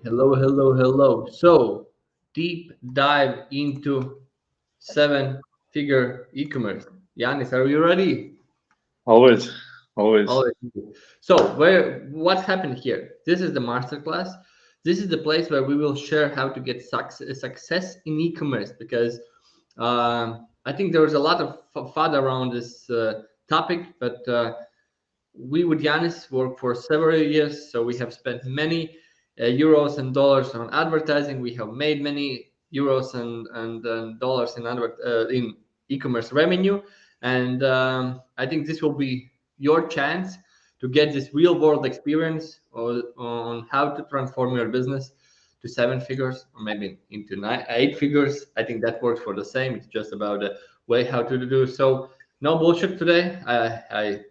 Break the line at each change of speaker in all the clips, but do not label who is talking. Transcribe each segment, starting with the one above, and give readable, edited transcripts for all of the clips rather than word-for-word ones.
Hello, hello, hello. So, deep dive into seven-figure e-commerce. Yanis, are you ready?
Always, always.
Always. So, what happened here? This is the masterclass. This is the place where we will share how to get success in e-commerce because I think there was a lot of fun around this topic, but we with Yanis work for several years, so we have spent many euros and dollars on advertising. We have made many euros and dollars in e-commerce revenue, and I think this will be your chance to get this real world experience on how to transform your business to seven figures or maybe into eight figures. I think that works for the same. It's just about the way how to do so. No bullshit today. I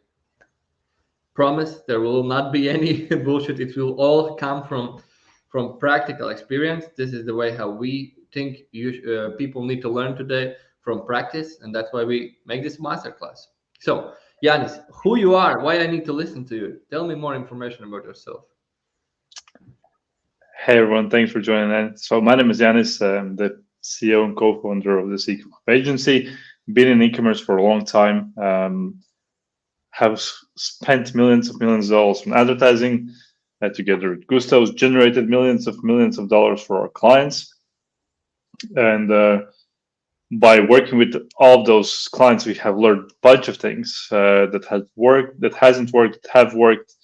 promise there will not be any bullshit. It will all come from practical experience. This is the way how we think people need to learn today from practice, and that's why we make this masterclass. So, Yanis, who you are, why I need to listen to you. Tell me more information about yourself.
Hey everyone, thanks for joining in. So my name is Yanis. I'm the CEO and co-founder of this e-commerce agency. Been in e-commerce for a long time. Have spent millions of dollars on advertising. Together with Gustav's generated millions of dollars for our clients. And by working with all of those clients, we have learned a bunch of things that has worked, that hasn't worked, that have worked.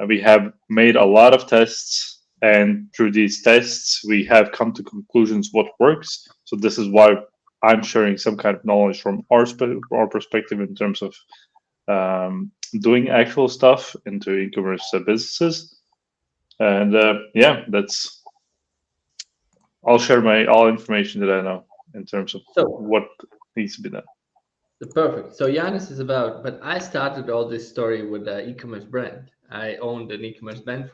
We have made a lot of tests, and through these tests, we have come to conclusions what works. So this is why I'm sharing some kind of knowledge from our perspective in terms of doing actual stuff into e-commerce businesses. And yeah, that's I'll share my all information that I know in terms of
So,
what needs to be done.
perfect. So Yanis is about, but I started all this story with an e-commerce brand. I owned an e-commerce brand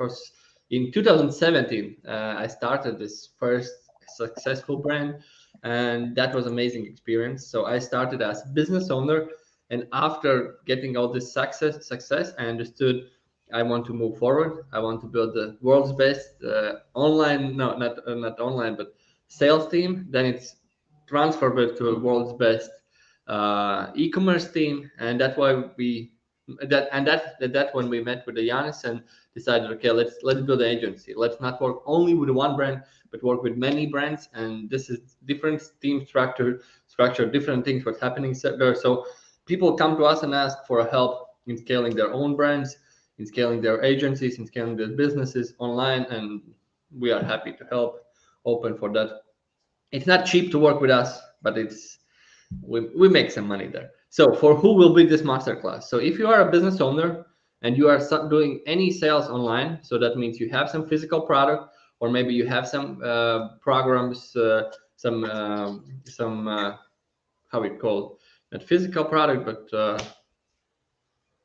in 2017. I started this first successful brand, and that was amazing experience. So I started as business owner, and after getting all this success, I understood I want to move forward. I want to build the world's best online, no, not online, but sales team. Then it's transferred it to a world's best e-commerce team, and that's why we that when we met with the Yanis and decided, okay, let's build an agency. Let's not work only with one brand, but work with many brands. And this is different team structure, different things what's happening there. So people come to us and ask for help in scaling their own brands, in scaling their agencies, in scaling their businesses online, and we are happy to help. Open for that. It's not cheap to work with us, but we make some money there. So for who will be this masterclass? So if you are a business owner and you are doing any sales online, so that means you have some physical product, or maybe you have some programs, some how we call not physical product, but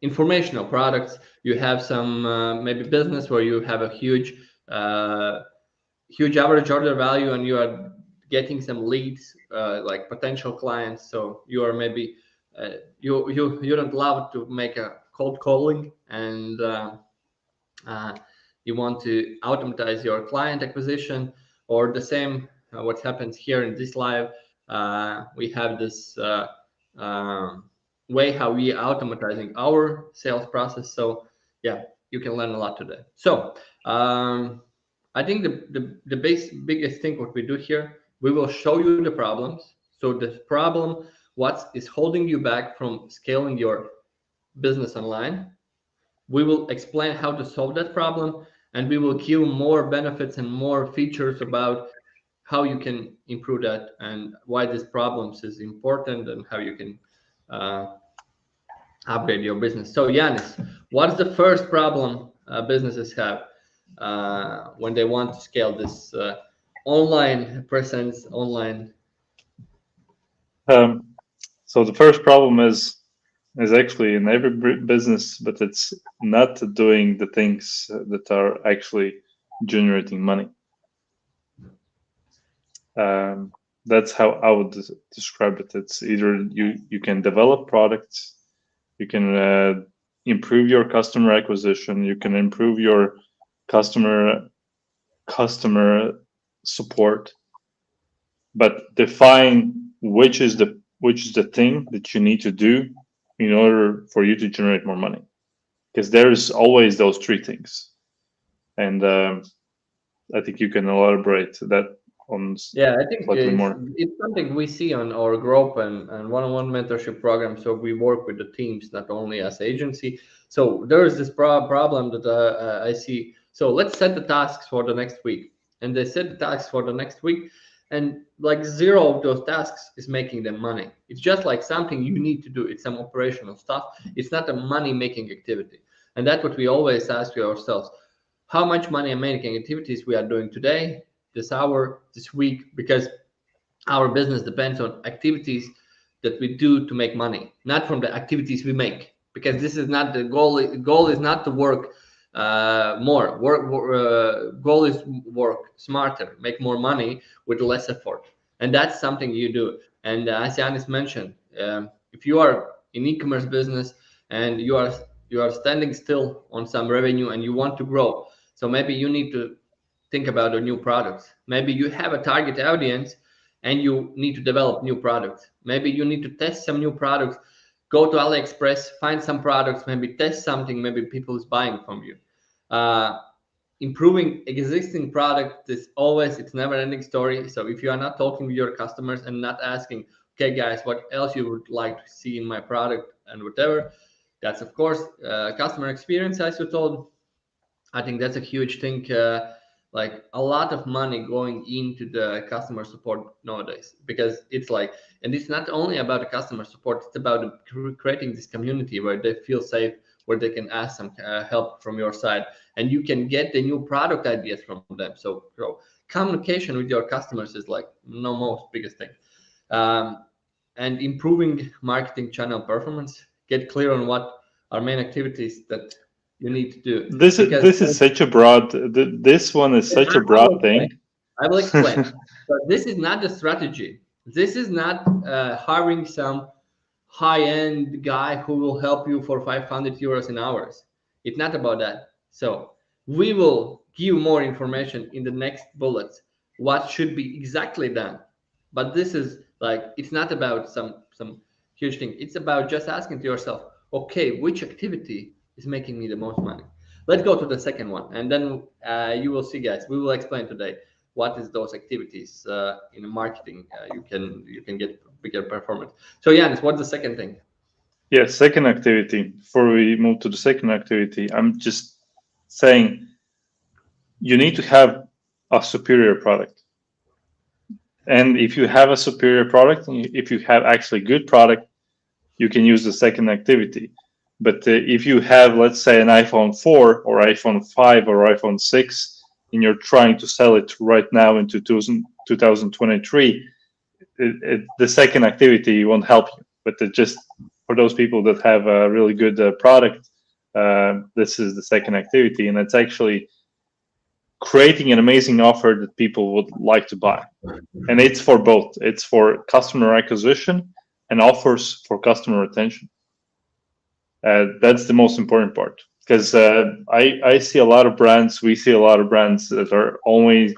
informational products. You have some maybe business where you have a uh, huge average order value and you are getting some leads like potential clients, so you are maybe you don't love to make a cold calling, and uh, you want to automatize your client acquisition, or the same what happens here in this live. We have this um, way how we automatizing our sales process. So yeah, you can learn a lot today. So I think the biggest thing what we do here, we will show you the problems. So the problem, what is holding you back from scaling your business online. We will explain how to solve that problem, and we will give more benefits and more features about how you can improve that and why these problems is important and how you can uh, upgrade your business. So Yanis, what's the first problem businesses have when they want to scale this online presence online?
Um, so the first problem is actually in every business, but it's not doing the things that are actually generating money. Um, that's how I would describe it. It's either you can develop products, you can improve your customer acquisition, you can improve your customer customer support, but define which is the thing that you need to do in order for you to generate more money, because there's always those three things. And I think you can elaborate that on
Yeah, I think
slightly more.
it's something we see on our group and one-on-one mentorship program. So we work with the teams, not only as agency. So there is this problem that I see. So let's set the tasks for the next week, and they set the tasks for the next week, and like zero of those tasks is making them money. It's just like something you need to do. It's some operational stuff. It's not a money-making activity, and that's what we always ask ourselves: how much money making activities we are doing today, this hour, this week, because our business depends on activities that we do to make money, not from the activities we make. Because this is not the goal. Goal is not to work more. Goal is work smarter, make more money with less effort, and that's something you do. And as Yanis mentioned, if you are in e-commerce business and you are standing still on some revenue and you want to grow, so maybe you need to think about a new products. Maybe you have a target audience and you need to develop new products. Maybe you need to test some new products. Go to AliExpress, find some products, maybe test something, maybe people is buying from you. Uh, Improving existing product is always, it's never ending story. So if you are not talking with your customers and not asking, okay guys, what else you would like to see in my product and whatever, that's of course customer experience, as you told. I think that's a huge thing. Like a lot of money going into the customer support nowadays, because it's like, and it's not only about the customer support, it's about creating this community where they feel safe, where they can ask some help from your side, and you can get the new product ideas from them. So communication with your customers is like no most biggest thing. Um, and improving marketing channel performance, get clear on what are main activities that you need to do, because
This is such a broad. This one is such a
I
broad
will explain.
thing.
I will explain. But this is not the strategy. This is not hiring some high-end guy who will help you for 500 euros an hour. It's not about that. So we will give more information in the next bullets what should be exactly done. But this is like, it's not about some huge thing. It's about just asking to yourself, okay, which activity is making me the most money? Let's go to the second one, and then you will see, guys. We will explain today what is those activities in marketing. You can get bigger performance. So Yanis, what's the second thing?
Yeah, second activity. Before we move to the second activity, I'm just saying you need to have a superior product. And if you have a superior product, and if you have actually good product, you can use the second activity. But if you have, let's say, an iPhone 4 or iPhone 5 or iPhone 6, and you're trying to sell it right now in 2023, the second activity won't help you. But just for those people that have a really good product, this is the second activity, and it's actually creating an amazing offer that people would like to buy. And it's for both. It's for customer acquisition and offers for customer retention. That's the most important part, because I see a lot of brands. We see a lot of brands that are only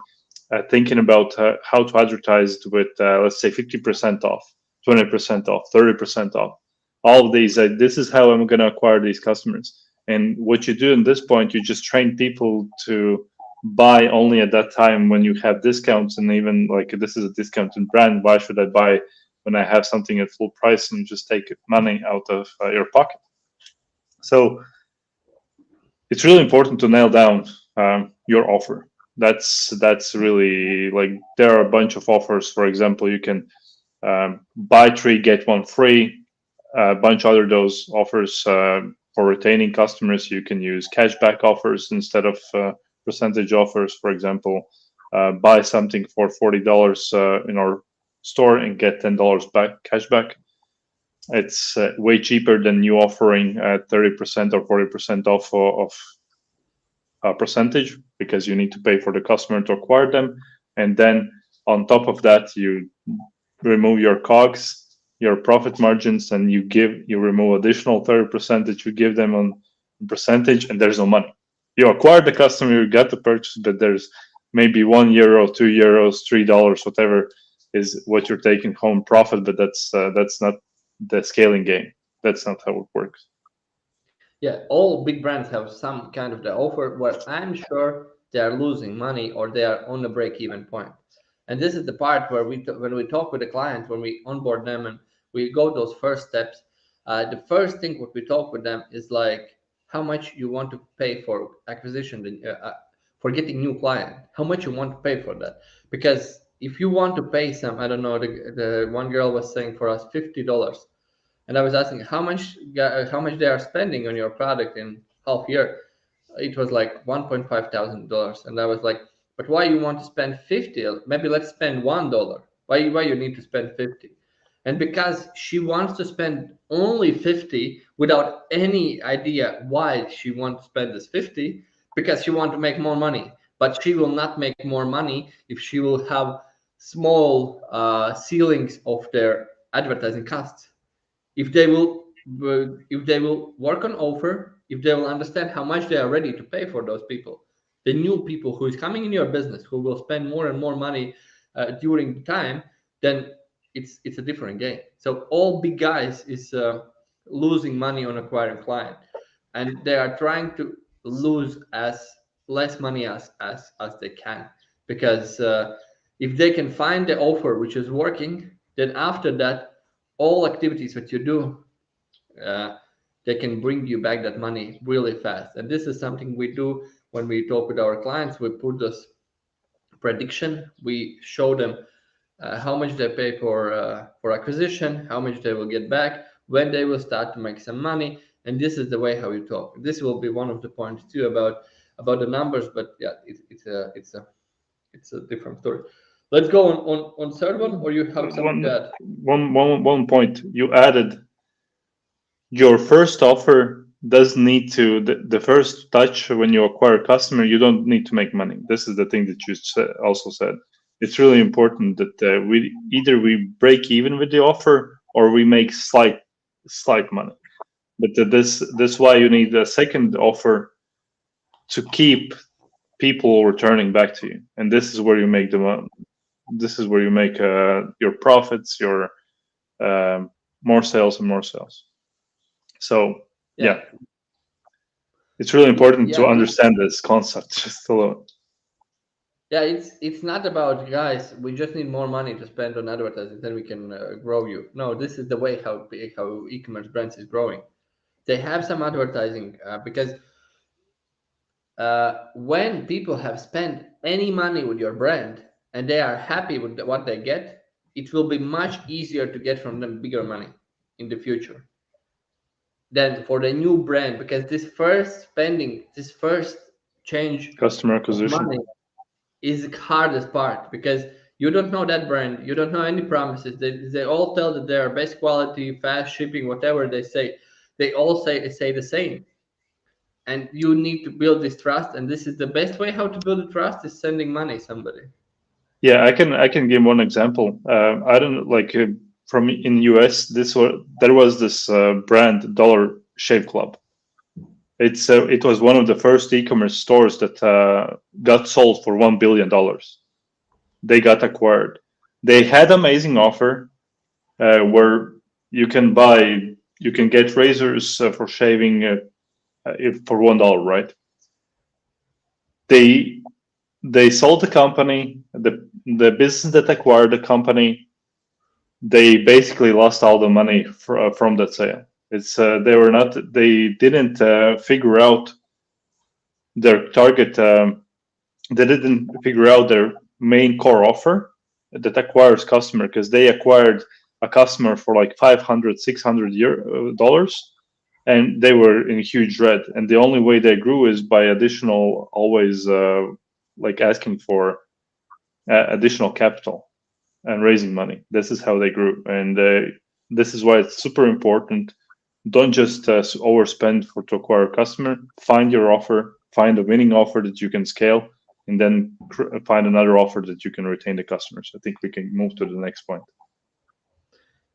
thinking about how to advertise with, let's say, 50% off, 20% off, 30% off. All of these, this is how I'm going to acquire these customers. And what you do in this point, you just train people to buy only at that time when you have discounts. And even like, this is a discounted brand, why should I buy when I have something at full price, and just take money out of your pocket? So it's really important to nail down your offer. That's really, like, there are a bunch of offers. For example, you can buy 3 get 1 free. A bunch of other those offers for retaining customers. You can use cashback offers instead of percentage offers. For example, buy something for $40 in our store and get $10 back cashback. It's way cheaper than you offering 30% or 40% off of a percentage, because you need to pay for the customer to acquire them. And then on top of that, you remove your COGS, your profit margins, and you remove additional 30% that you give them on percentage, and there's no money. You acquired the customer, you got the purchase, but there's maybe €1, €2, $3, whatever is what you're taking home profit, but that's not the scaling game. That's not how it works.
Yeah, all big brands have some kind of the offer where I'm sure they are losing money or they are on the break-even point. And this is the part where when we talk with the client, when we onboard them and we go those first steps, the first thing what we talk with them is like how much you want to pay for acquisition, for getting new client, how much you want to pay for that. Because if you want to pay some, I don't know, the one girl was saying for us $50, and I was asking how much they are spending on your product in half year. It was like $1,500, and I was like, but why you want to spend 50? Maybe let's spend $1. Why you need to spend 50? And because she wants to spend only 50 without any idea why she wants to spend this 50, because she wants to make more money. But she will not make more money if she will have small ceilings of their advertising costs. If they will if they will work on offer, if they will understand how much they are ready to pay for those people, the new people who is coming in your business, who will spend more and more money during the time, then it's a different game. So all big guys is losing money on acquiring client, and they are trying to lose as less money as they can, because if they can find the offer which is working, then after that all activities that you do, uh, they can bring you back that money really fast. And this is something we do when we talk with our clients. We put this prediction. We show them how much they pay for acquisition, how much they will get back, when they will start to make some money. And this is the way how you talk. This will be one of the points too about the numbers. But yeah, it's a different story. Let's go on third one, or you have something to
One,
add?
one point you added. Your first offer does need to the first touch when you acquire a customer. You don't need to make money. This is the thing that you also said. It's really important that we break even with the offer or we make slight money. But this why you need a second offer to keep people returning back to you, and this is where you make this is where you make your profits, your more sales and more sales. So
Yeah,
yeah, it's really important
yeah.
to understand this concept just alone.
Yeah, it's not about guys. We just need more money to spend on advertising, then we can grow you. No, this is the way how e-commerce brands is growing. They have some advertising because when people have spent any money with your brand and they are happy with what they get, it will be much easier to get from them bigger money in the future than for the new brand, because this first spending, this first change
Customer
of
acquisition.
money is the hardest part, because you don't know that brand, you don't know any promises. They all tell that they are best quality, fast shipping, whatever they say. They all say the same, and you need to build this trust. And this is the best way how to build the trust is sending money somebody.
Yeah, I can give one example. I don't like from in US. There was this brand Dollar Shave Club. It was one of the first e-commerce stores that got sold for $1 billion. They got acquired. They had amazing offer where you can get razors for shaving for $1, right? They they sold the company. The business that acquired the company, they basically lost all the money from that sale. They didn't figure out their target. They didn't figure out their main core offer that acquires customer, because they acquired a customer for like 500 $600, and they were in huge red, and the only way they grew is by additional, always like asking for additional capital and raising money. This is how they grew, and this is why it's super important. Don't just overspend to acquire a customer. Find your offer, find a winning offer that you can scale, and then find another offer that you can retain the customers. I think we can move to the next point.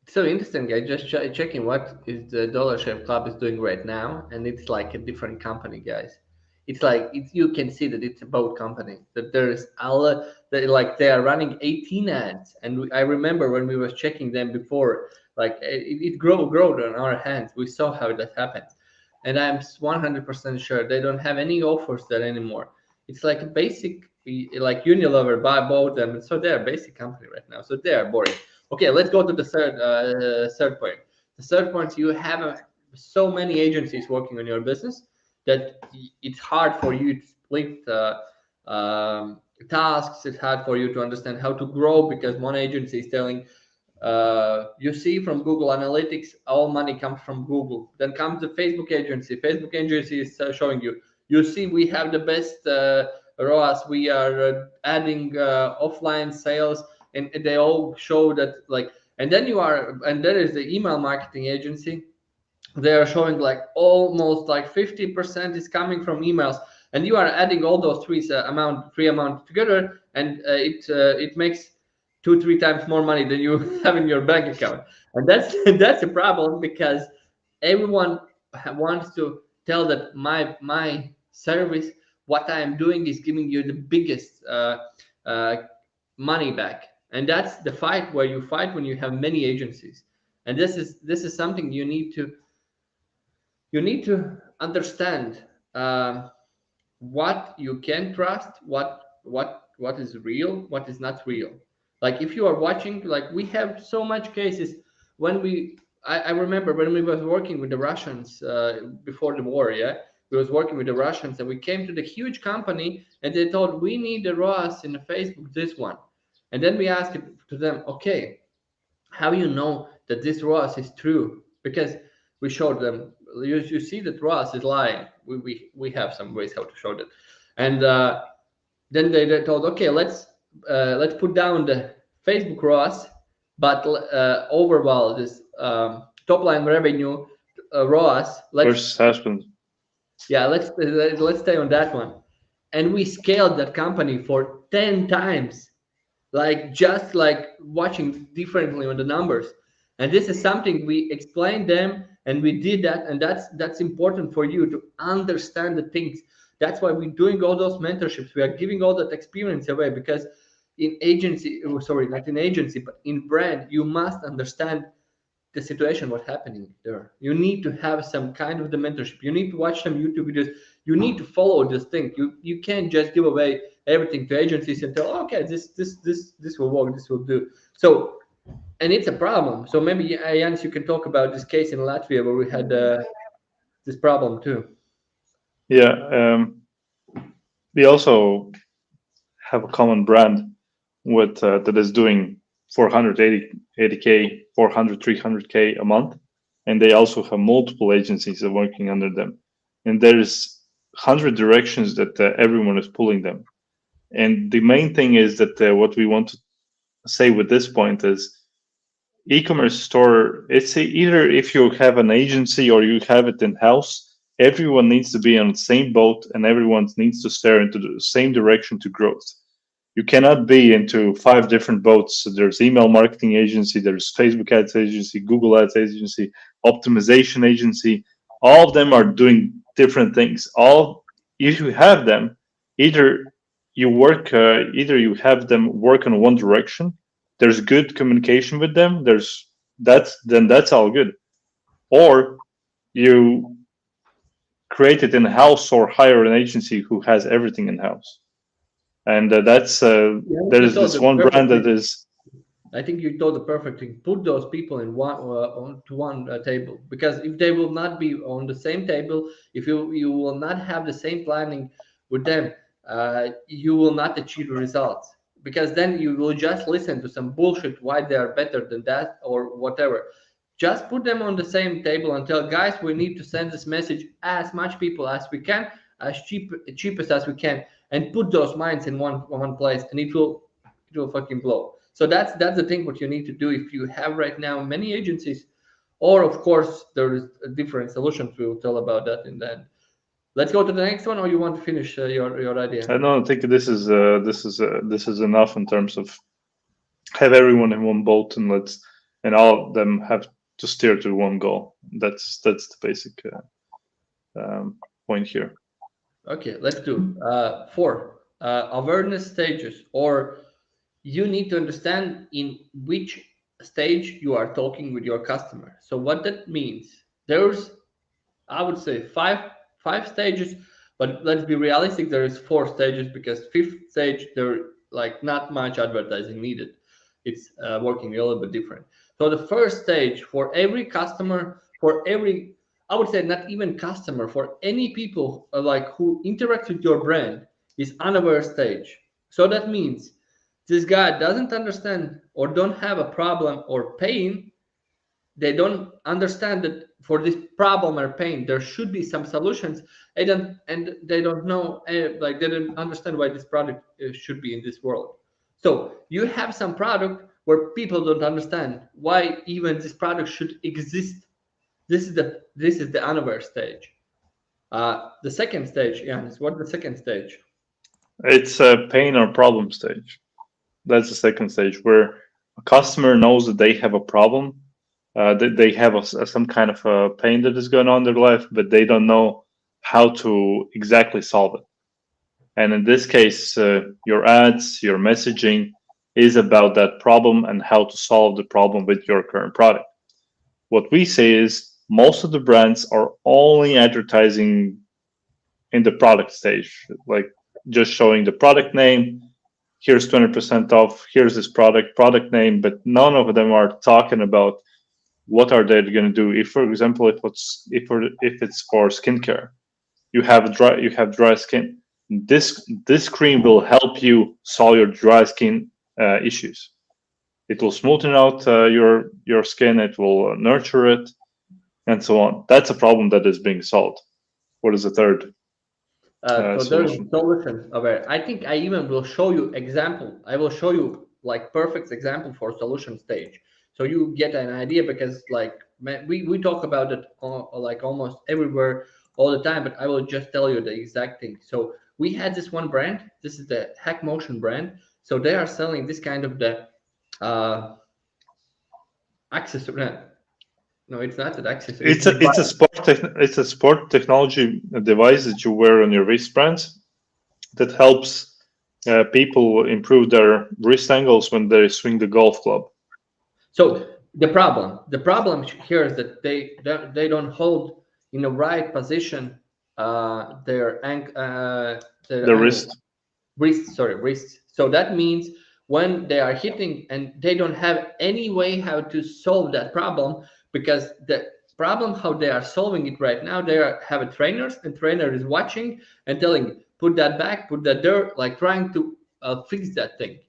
So interesting. I just checking what is the Dollar Shave Club is doing right now, and it's like a different company, guys. it's like you can see that it's a boat company, that there is like they are running 18 ads. And I remember when we was checking them before, like it growed on our hands. We saw how that happened. And I'm 100% sure they don't have any offers there anymore. It's like a basic, like Unilever bought them, so they're a basic company right now. So they are boring. Okay, let's go to the third point. The third point, you have so many agencies working on your business that it's hard for you to split tasks. It's hard for you to understand how to grow, because one agency is telling, you see from Google Analytics, all money comes from Google. Then comes the Facebook agency. Facebook agency is showing you, you see, we have the best ROAS. We are adding offline sales, and they all show that, like. And then and there is the email marketing agency. They are showing like almost like 50% is coming from emails, and you are adding all those three amount together, and it makes 2-3 times more money than you have in your bank account. And that's that's a problem, because everyone wants to tell that my service, what I am doing, is giving you the biggest uh, money back. And that's the fight where you fight when you have many agencies. And this is something you need to understand, what you can trust, what is real, what is not real. Like if you are watching, like we have so much cases when I remember when we was working with the Russians before the war. Yeah, we was working with the Russians, and we came to the huge company, and they told, we need the ROAS in the Facebook, this one. And then we asked to them, okay, how you know that this ROAS is true? Because we showed them, you see that ROAS is lying. We have some ways how to show that. And then they told, okay, let's put down the Facebook ROAS, but overall this top line revenue ROAS,
Versus husband.
yeah, let's stay on that one. And we scaled that company for 10 times, like just like watching differently on the numbers. And this is something we explained them, and we did that. And that's important for you to understand the things. That's why we're doing all those mentorships. We are giving all that experience away, because in agency, sorry, not in agency, but in brand, you must understand the situation, what's happening there. You need to have some kind of the mentorship. You need to watch some YouTube videos. You need to follow this thing. You can't just give away everything to agencies and tell, okay, this will work, this will do. So, and it's a problem. So maybe Jans, you can talk about this case in Latvia where we had this problem too.
Yeah, we also have a common brand with that is doing 480K, 400, 300K a month, and they also have multiple agencies that are working under them. And there's 100 directions that everyone is pulling them. And the main thing is that what we want to say with this point is e-commerce store, it's either if you have an agency or you have it in-house, everyone needs to be on the same boat and everyone needs to stare into the same direction to growth. You cannot be into 5 different boats. So there's email marketing agency, there's Facebook ads agency, Google ads agency, optimization agency. All of them are doing different things. If you have them, either you have them work in one direction. There's good communication with them. That's all good. Or you create it in house or hire an agency who has everything in house. And there is this one brand that is.
I think you told the perfect thing. Put those people in onto one table, because if they will not be on the same table, if you will not have the same planning with them, you will not achieve results. Because then you will just listen to some bullshit why they are better than that or whatever. Just put them on the same table and tell, guys, we need to send this message as much people as we can, as cheapest as we can, and put those minds in one place, and it will fucking blow. So that's the thing what you need to do if you have right now many agencies, or of course there is a different solutions. We will tell about that in the end. Let's go to the next one, or you want to finish your idea?
I don't think this is enough in terms of have everyone in one boat and all of them have to steer to one goal. That's the basic point here.
Okay, let's do four awareness stages, or you need to understand in which stage you are talking with your customer. So what that means, there's, I would say, five stages, but let's be realistic. There is four stages because fifth stage there like not much advertising needed. It's working a little bit different. So the first stage for every customer, for every, I would say not even customer, for any people like who interact with your brand is unaware stage. So that means this guy doesn't understand or don't have a problem or pain. They don't understand that for this problem or pain there should be some solutions. And they don't know, like they don't understand why this product should be in this world. So you have some product where people don't understand why even this product should exist. This is the unaware stage. The second stage, Yanis, what's the second stage?
It's a pain or problem stage. That's the second stage where a customer knows that they have a problem, that they have some kind of a pain that is going on in their life, but they don't know how to exactly solve it. And in this case, your ads, your messaging is about that problem and how to solve the problem with your current product. What we say is most of the brands are only advertising in the product stage, like just showing the product name. Here's 20% off. Here's this product name, but none of them are talking about what are they going to do. If, for example, if it's for skincare, you have dry skin. This cream will help you solve your dry skin issues. It will smoothen out your skin. It will nurture it, and so on. That's a problem that is being solved. What is the third
So there is
solution?
solution aware. I think I even will show you example. I will show you like perfect example for solution stage. So you get an idea because like we talk about it like almost everywhere all the time, but I will just tell you the exact thing. So we had this one brand. This is the Hack Motion brand. So they are selling this kind of the uh accessory. No, it's not an accessory. It's device.
It's a sport technology device that you wear on your wristbands that helps people improve their wrist angles when they swing the golf club.
So the problem here is that they don't hold in the right position their
The
angle
wrist.
wrist. So that means when they are hitting and they don't have any way how to solve that problem, because the problem how they are solving it right now, have a trainers and trainer is watching and telling put that back, put that there, like trying to fix that thing.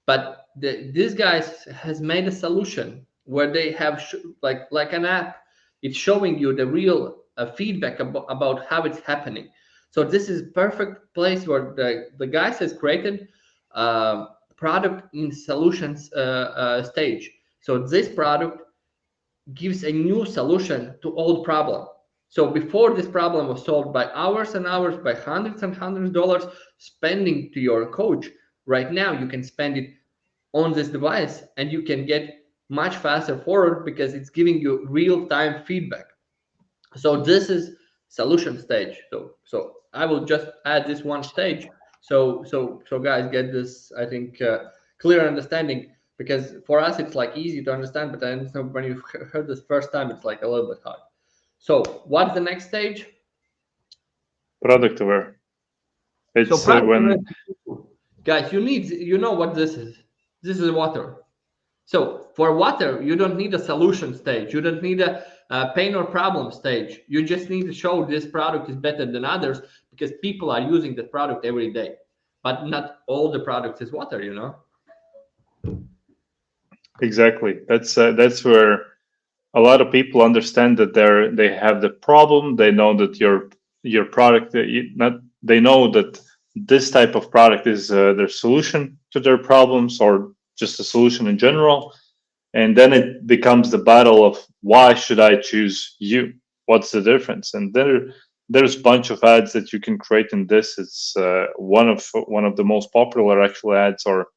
But these guys has made a solution where they have like an app. It's showing you the real feedback about how it's happening. So this is perfect place where the guys has created product in solutions stage. So this product gives a new solution to old problem. So before this problem was solved by hours and hours, by hundreds and hundreds of dollars spending to your coach. Right now you can spend it on this device and you can get much faster forward because it's giving you real-time feedback. So this is solution stage. So I will just add this one stage. So guys get this, I think, clear understanding, because for us it's like easy to understand, but I understand when you've heard this first time it's like a little bit hard. So what's the next stage?
Product aware.
So
It's
product
when
awareness. Guys, you know what this is. This is water. So for water, you don't need a solution stage. You don't need a pain or problem stage. You just need to show this product is better than others because people are using the product every day. But not all the products is water, you know?
exactly that's where a lot of people understand that they have the problem. They know that your product not they know that this type of product is their solution to their problems or just a solution in general. And then it becomes the battle of why should I choose you? What's the difference? And there's a bunch of ads that you can create in this. It's one of the most popular actual ads or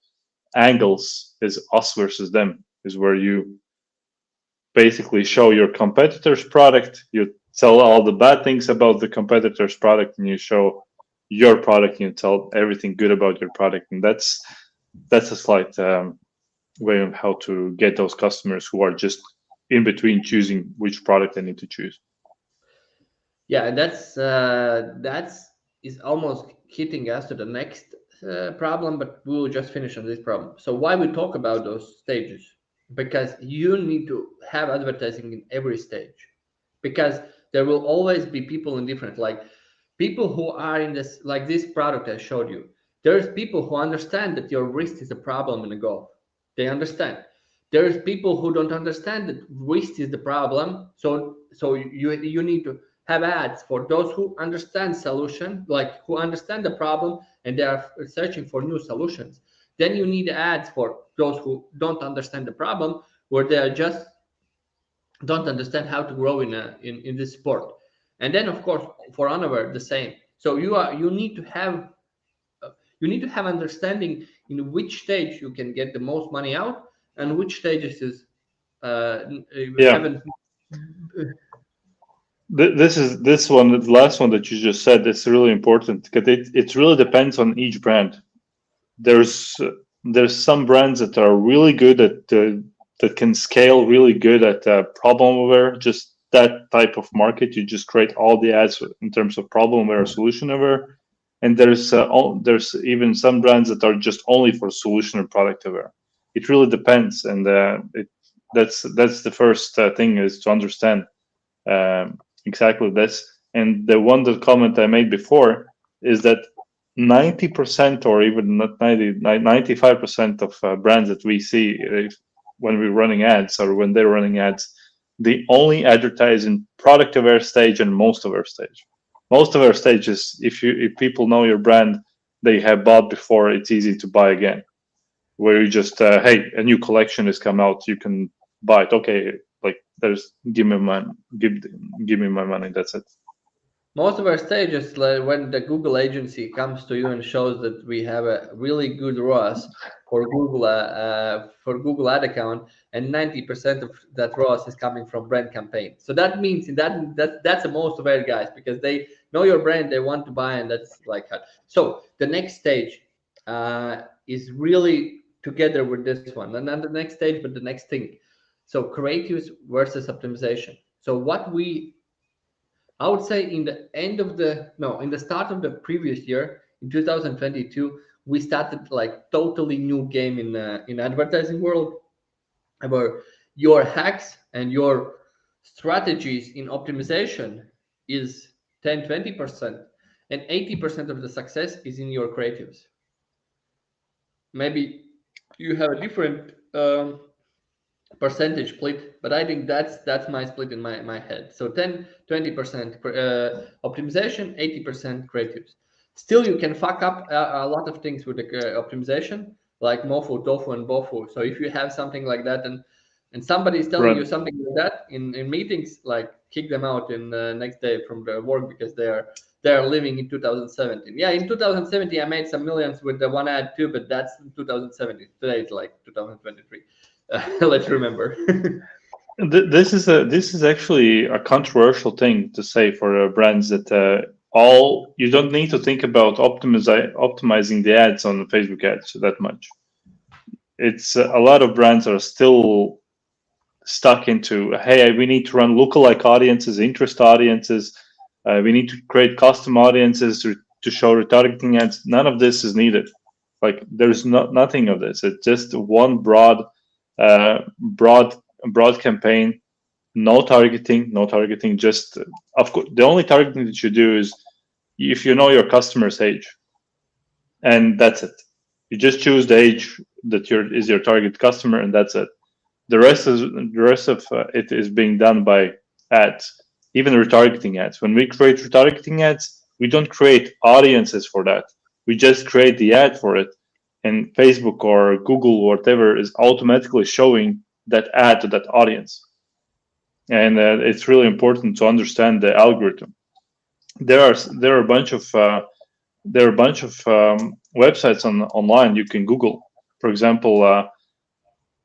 angles is us versus them, is where you basically show your competitor's product, you tell all the bad things about the competitor's product, and you show your product, you tell everything good about your product, and that's a slight way of how to get those customers who are just in between choosing which product they need to choose.
Yeah, and that's is almost hitting us to the next problem, but we will just finish on this problem. So why we talk about those stages? Because you need to have advertising in every stage, because there will always be people in different, like people who are in this, like this product I showed you. There's people who understand that your wrist is a problem in a golf. They understand. There's people who don't understand that wrist is the problem. So you need to have ads for those who understand solution, like who understand the problem and they are searching for new solutions. Then you need ads for those who don't understand the problem, where they are just don't understand how to grow in this sport. And then of course for Honover the same. So you need to have understanding in which stage you can get the most money out and which stages is
Yeah,
haven't.
this one, the last one that you just said, is really important because it really depends on each brand. There's there's some brands that are really good at that can scale really good at problem aware, just that type of market. You just create all the ads in terms of problem aware or solution aware, and there's even some brands that are just only for solution or product aware. It really depends, and that's the first thing is to understand exactly this. And the one that comment I made before is that 90% or even not 90, 95% of brands that we see when we're running ads or when they're running ads, they only advertise in product aware stage and most aware stage. Most of our stages, if people know your brand, they have bought before, it's easy to buy again. Where you just hey, a new collection has come out, you can buy it. Okay, like there's give me my money. That's it.
Most of our stages, like when the Google agency comes to you and shows that we have a really good ROAS for Google ad account, and 90% of that ROAS is coming from brand campaign. So that means that's the most aware guys, because they know your brand, they want to buy, and that's like that. So the next stage is really together with this one, and not the next stage, but the next thing. So creatives versus optimization. So what we I would say in the end of the no, in the start of the previous year, in 2022, we started like totally new game in advertising world, about your hacks and your strategies in optimization is 10-20%, and 80% of the success is in your creatives. Maybe you have a different percentage split, but I think that's my split in my head. So 10-20% optimization, 80% creatives. Still you can fuck up a lot of things with the optimization, like mofu, tofu, and bofu. So if you have something like that, and somebody is telling
Right.
you something like that in meetings, like kick them out in the next day from the work, because they are living in 2017. Yeah, in 2017 I made some millions with the one ad too, but that's in 2017. Today it's like 2023. Let's remember.
This is actually a controversial thing to say for brands that all you don't need to think about optimizing the ads on the Facebook ads that much. It's a lot of brands are still stuck into, hey, we need to run lookalike audiences, interest audiences, we need to create custom audiences to show retargeting ads. None of this is needed. Like there's nothing of this. It's just one broad broad campaign, no targeting. Just of course, the only targeting that you do is if you know your customer's age, and that's it. You just choose the age that is your target customer, and that's it. The rest of it is being done by ads, even retargeting ads. When we create retargeting ads, we don't create audiences for that. We just create the ad for it, and Facebook or Google or whatever is automatically showing that ad to that audience. And it's really important to understand the algorithm. There are a bunch of websites online you can Google. For example,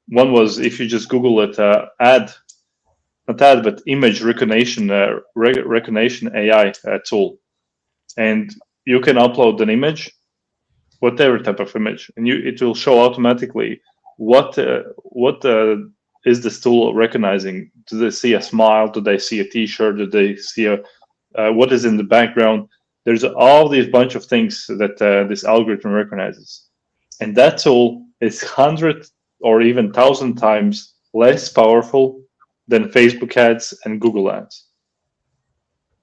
one was if you just Google it, not ad, but image recognition recognition AI tool, and you can upload an image, whatever type of image, and it will show automatically what is this tool recognizing. Do they see a smile? Do they see a T-shirt? Do they see what is in the background? There's all these bunch of things that this algorithm recognizes, and that tool is 100 or even 1,000 times less powerful than Facebook ads and Google ads.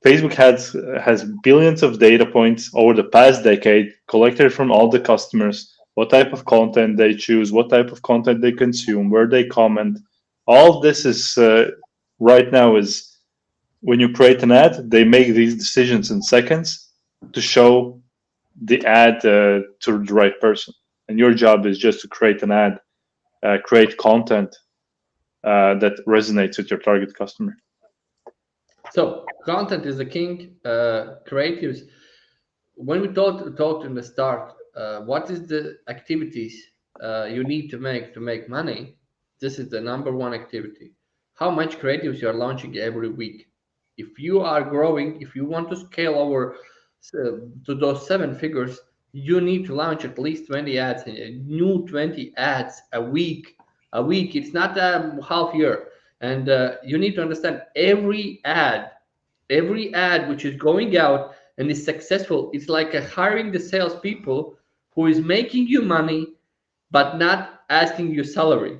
Facebook has billions of data points over the past decade collected from all the customers, what type of content they choose, what type of content they consume, where they comment. All this is right now is when you create an ad, they make these decisions in seconds to show the ad to the right person. And your job is just to create an ad, create content that resonates with your target customer.
So content is the king. Creatives. When we talked in the start, what is the activities you need to make money? This is the number one activity. How much creatives you are launching every week? If you are growing, if you want to scale over to those 7 figures, you need to launch at least 20 ads, new 20 ads a week. A week. It's not a half year. And you need to understand every ad which is going out and is successful, it's like hiring the salespeople who is making you money but not asking you salary.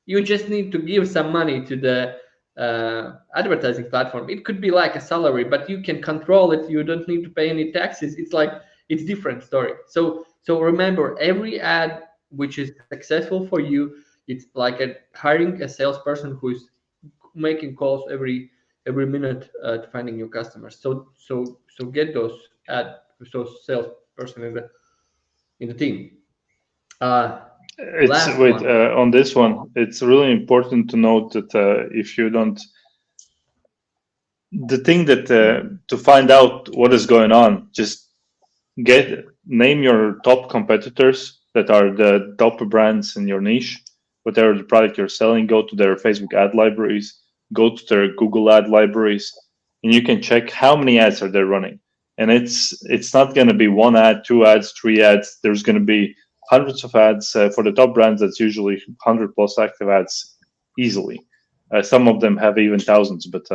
You just need to give some money to the advertising platform. It could be like a salary, but you can control it. You don't need to pay any taxes. It's different story. So remember, every ad which is successful for you, it's like hiring a salesperson who is making calls every minute to finding new customers. So get those salesperson in the team.
It's
Last
wait
one.
on this one. It's really important to note that if you don't, the thing that to find out what is going on, just name your top competitors that are the top brands in your niche, whatever the product you're selling. Go to their Facebook ad libraries, go to their Google ad libraries, and you can check how many ads are they running. And it's not going to be 1 ad, 2 ads, 3 ads. There's going to be hundreds of ads for the top brands. That's usually 100 plus active ads easily. Some of them have even thousands, but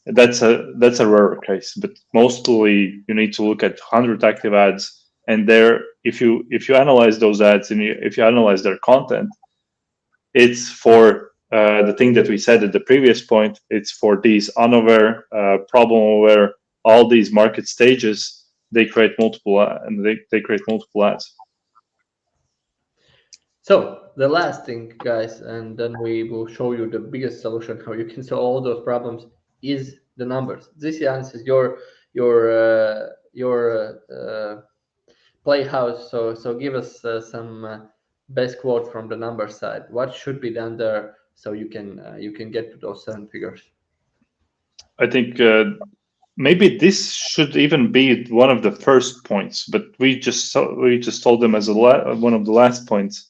that's a rare case. But mostly you need to look at 100 active ads, and there, if you analyze those ads and if you analyze their content, it's for the thing that we said at the previous point. It's for these unaware, problem aware, all these market stages. They create multiple they create multiple ads.
So the last thing, guys, and then we will show you the biggest solution how you can solve all those problems is the numbers. This answers your playhouse. So give us some best quote from the number side. What should be done there so you can get to those 7 figures?
I think maybe this should even be one of the first points, but we just told them as one of the last points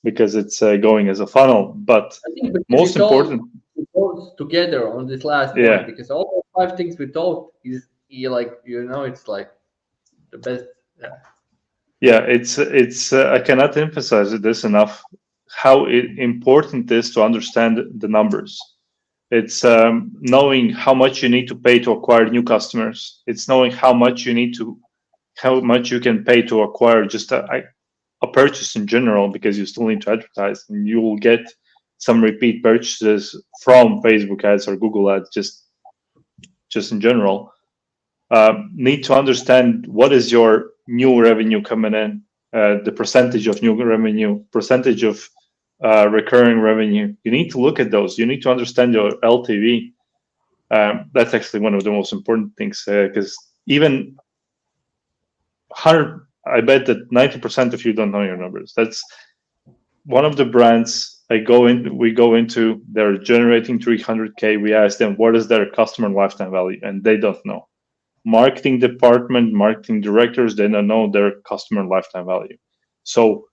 because it's going as a funnel. But
I think
most important,
it goes together on this last
yeah,
point, because all the 5 things we told is it's like the best.
Yeah, it's I cannot emphasize this enough how important it is to understand the numbers. It's knowing how much you need to pay to acquire new customers. It's knowing how much you can pay to acquire just a purchase in general, because you still need to advertise, and you will get some repeat purchases from Facebook ads or Google ads just in general. Need to understand what is your new revenue coming in, the percentage of new revenue, percentage of recurring revenue. You need to look at those. You need to understand your LTV. That's actually one of the most important things, because even 100, I bet that 90% of you don't know your numbers. That's one of the brands we go into, they're generating 300K. We ask them, what is their customer lifetime value? And they don't know. Marketing department, marketing directors, they don't know their customer lifetime value. So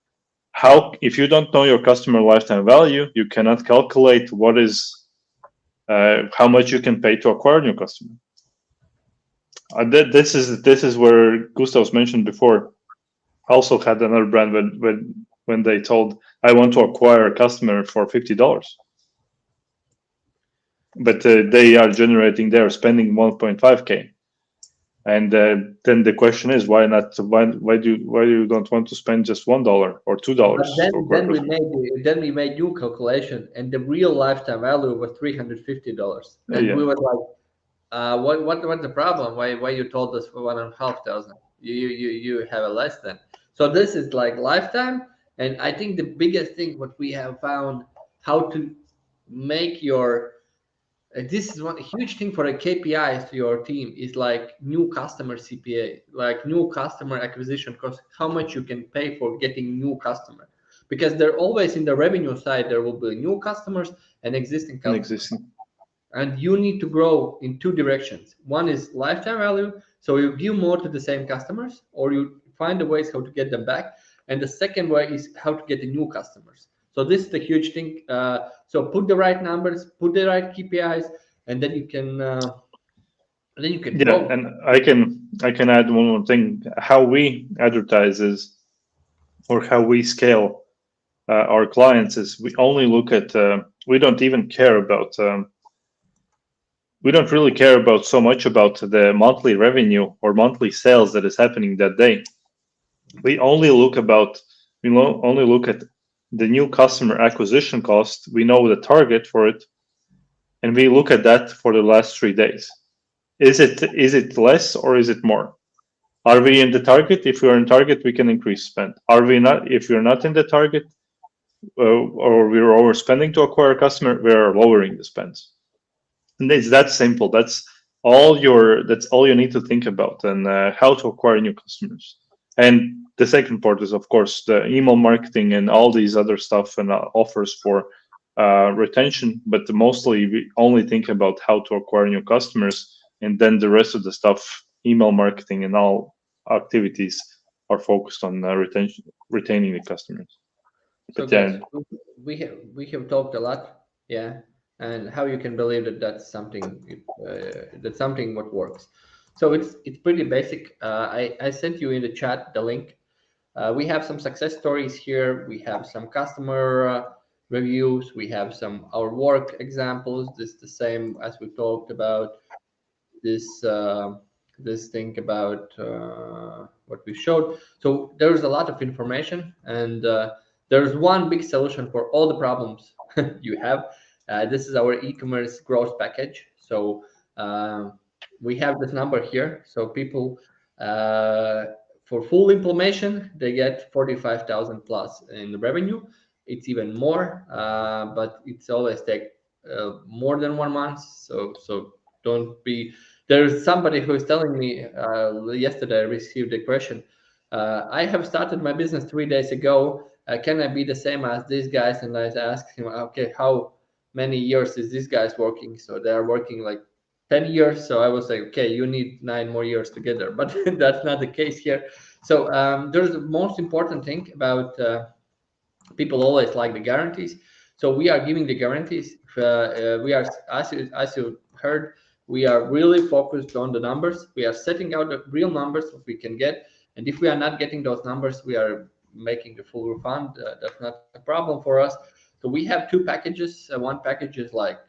if you don't know your customer lifetime value, you cannot calculate how much you can pay to acquire a new customer. This is where Gustav's mentioned before. Also had another brand when they told, I want to acquire a customer for $50, but they are spending 1.5K. And then the question is, why not? Why you don't want to spend just $1 or
But
$2
then
to acquire
then we
customer?
made then we made new calculation, and the real lifetime value was $350, and
Yeah,
we were like, what's the problem? Why you told us for 1,500? You have a less than. So this is like lifetime, and I think the biggest thing what we have found how to make your this is one huge thing for a KPIs to your team is like new customer CPA, like new customer acquisition cost, how much you can pay for getting new customer, because they're always in the revenue side. There will be new customers and existing
an
customers,
existing.
and you need to grow in two directions. One is lifetime value, so you give more to the same customers, or you find the ways how to get them back. And the second way is how to get the new customers. So this is the huge thing. So put the right numbers, put the right KPIs, and then you can
Yeah,
grow.
and I can add one more thing. How we advertise is, or how we scale our clients is, we only look at. We don't even care about. We don't really care about so much about the monthly revenue or monthly sales that is happening that day. We only look about. Only look at the new customer acquisition cost. We know the target for it, and we look at that for the last 3 days. Is it less or is it more? Are we in the target? If we are in target, we can increase spend. Are we not? If we're not in the target, or we're overspending to acquire a customer, we are lowering the spends. And it's that simple. That's all you need to think about, and how to acquire new customers. And the second part is, of course, the email marketing and all these other stuff and offers for retention. But mostly, we only think about how to acquire new customers, and then the rest of the stuff, email marketing and all activities, are focused on retaining the customers.
So
But
guys,
yeah,
we have talked a lot, yeah, and how you can believe that that's something what works. So it's pretty basic. I sent you in the chat the link. We have some success stories here. We have some customer reviews. We have some our work examples. This is the same as we talked about this this thing about what we showed. So there's a lot of information, and there's one big solution for all the problems you have. This is our e-commerce growth package. So we have this number here. So people for full implementation they get 45,000 plus in revenue. It's even more, but it's always take more than 1 month. So don't be there's somebody who is telling me yesterday I received a question. I have started my business 3 days ago. Can I be the same as these guys? And I asked him, okay, how many years is these guys working? So they are working like 10 years. So I was like, okay, you need 9 more years together. But that's not the case here. So there's the most important thing about people always like the guarantees. So we are giving the guarantees. We are, as you heard, we are really focused on the numbers. We are setting out the real numbers that we can get, and if we are not getting those numbers, we are making the full refund. That's not a problem for us. So we have two packages. One package is like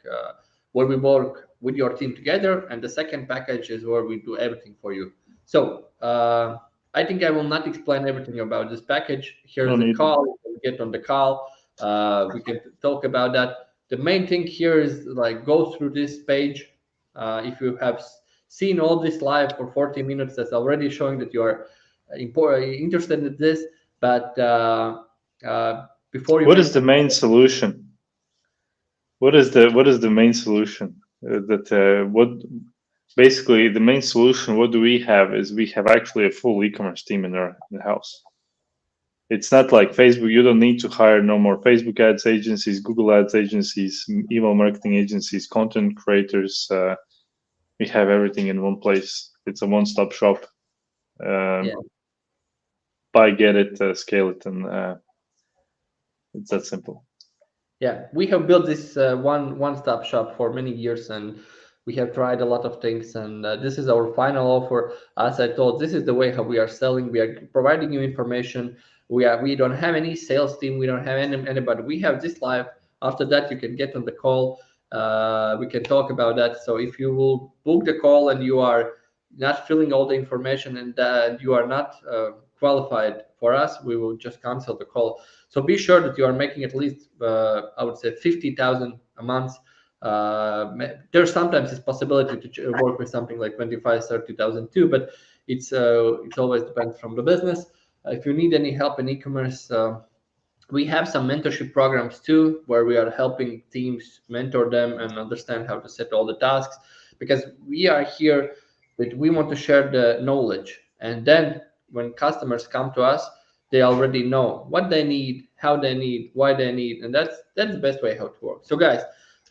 where we work with your team together, and the second package is where we do everything for you. So I think I will not explain everything about this package. Here
no
is a
need.
call. You can get on the call. We can talk about that. The main thing here is like go through this page. If you have seen all this live for 40 minutes, that's already showing that you are interested in this. But before you
What is
make
the main solution? What is the main solution? That what Basically the main solution. What do we have? Is we have actually a full e-commerce team in the house. It's not like Facebook. You don't need to hire no more Facebook ads agencies, Google ads agencies, email marketing agencies, content creators. We have everything in one place. It's a one-stop shop.
yeah,
Buy, get it, scale it, and it's that simple.
yeah, we have built this one stop shop for many years, and We have tried a lot of things, and this is our final offer. As I told, this is the way how we are selling. We are providing you information. We don't have any sales team. We don't have anybody. We have this live. After that, you can get on the call. We can talk about that. So if you will book the call and you are not filling all the information and you are not qualified for us, we will just cancel the call. So be sure that you are making at least, I would say, 50,000 a month. There's sometimes this possibility to work with something like 25, 30,000 too, but it's always depends from the business. If you need any help in e-commerce, we have some mentorship programs too, where we are helping teams mentor them and understand how to set all the tasks, because we are here that we want to share the knowledge, and then when customers come to us, they already know what they need, how they need, why they need, and that's the best way how to work. So guys,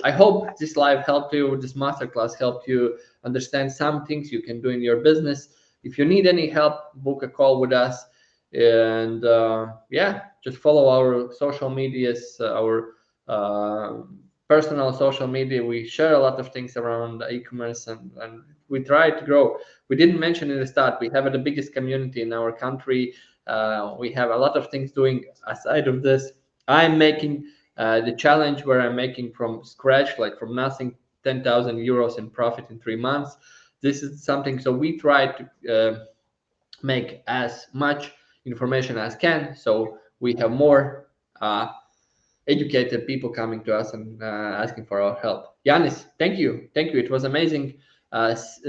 I hope this live helped you, this masterclass helped you understand some things you can do in your business. If you need any help, book a call with us. And yeah, just follow our social medias, our personal social media. We share a lot of things around e-commerce, and we try to grow. We didn't mention in the start, we have the biggest community in our country. We have a lot of things doing aside of this. I'm making the challenge where I'm making from scratch, like from nothing, 10,000 euros in profit in 3 months. This is something, so we try to make as much information as can, so we have more educated people coming to us and asking for our help. Yanis, thank you. It was amazing.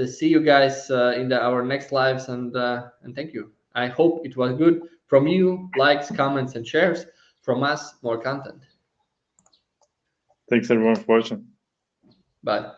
See you guys in our next lives, and thank you. I hope it was good. From you, likes, comments, and shares. From us, more content.
Thanks everyone for watching.
Bye.